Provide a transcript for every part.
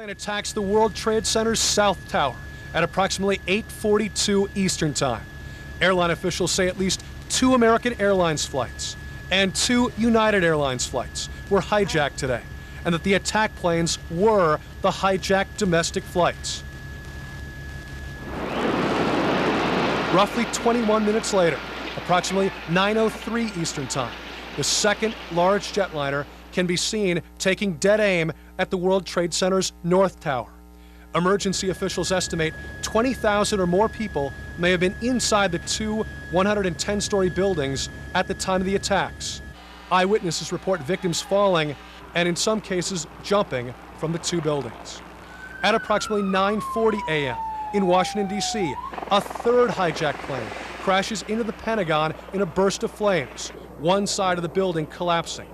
Plane attacks the World Trade Center's South Tower at approximately 8:42 Eastern Time. Airline officials say at least 2 American Airlines flights and 2 United Airlines flights were hijacked today, and that the attack planes were the hijacked domestic flights. Roughly 21 minutes later, approximately 9:03 Eastern Time, the second large jetliner can be seen taking dead aim at the World Trade Center's North Tower. Emergency officials estimate 20,000 or more people may have been inside the 2 110-story buildings at the time of the attacks. Eyewitnesses report victims falling and in some cases jumping from the 2 buildings. At approximately 9:40 a.m. in Washington, D.C., a third hijacked plane crashes into the Pentagon in a burst of flames, one side of the building collapsing.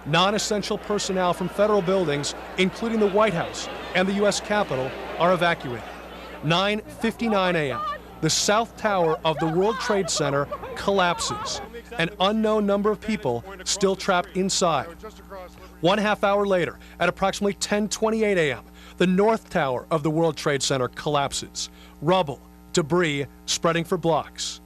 Non-essential personnel from federal buildings, including the White House and the U.S. Capitol, are evacuated. 9:59 a.m., the South Tower of the World Trade Center collapses. An unknown number of people still trapped inside. 1/2 hour later, at approximately 10:28 a.m., the North Tower of the World Trade Center collapses. Rubble, debris spreading for blocks.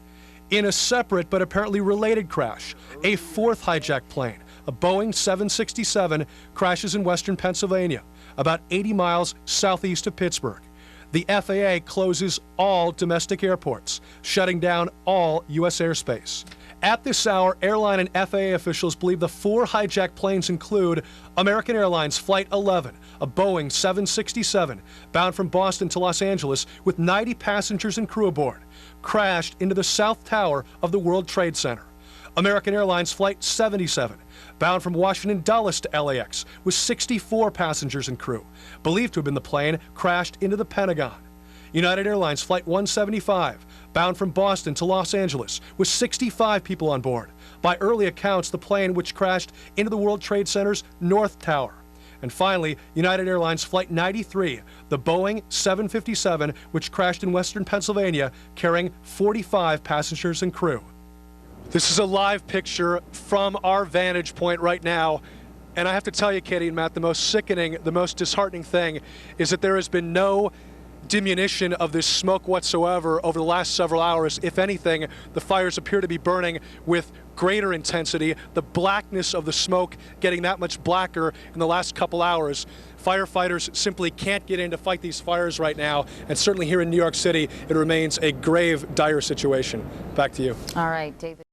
In a separate but apparently related crash, a fourth hijacked plane, a Boeing 767, crashes in western Pennsylvania, about 80 miles southeast of Pittsburgh. The FAA closes all domestic airports, shutting down all U.S. airspace. At this hour, airline and FAA officials believe the 4 hijacked planes include American Airlines Flight 11, a Boeing 767, bound from Boston to Los Angeles with 90 passengers and crew aboard, crashed into the South Tower of the World Trade Center. American Airlines Flight 77, bound from Washington Dulles to LAX with 64 passengers and crew, believed to have been the plane, crashed into the Pentagon. United Airlines Flight 175, bound from Boston to Los Angeles with 65 people on board. By early accounts, the plane which crashed into the World Trade Center's North Tower. And finally, United Airlines Flight 93, the Boeing 757, which crashed in western Pennsylvania, carrying 45 passengers and crew. This is a live picture from our vantage point right now. And I have to tell you, Katie and Matt, the most sickening, the most disheartening thing is that there has been no diminution of this smoke whatsoever over the last several hours. If anything, the fires appear to be burning with greater intensity. The blackness of the smoke getting that much blacker in the last couple hours. Firefighters simply can't get in to fight these fires right now, and certainly here in New York City, it remains a grave, dire situation. Back to you. All right, David.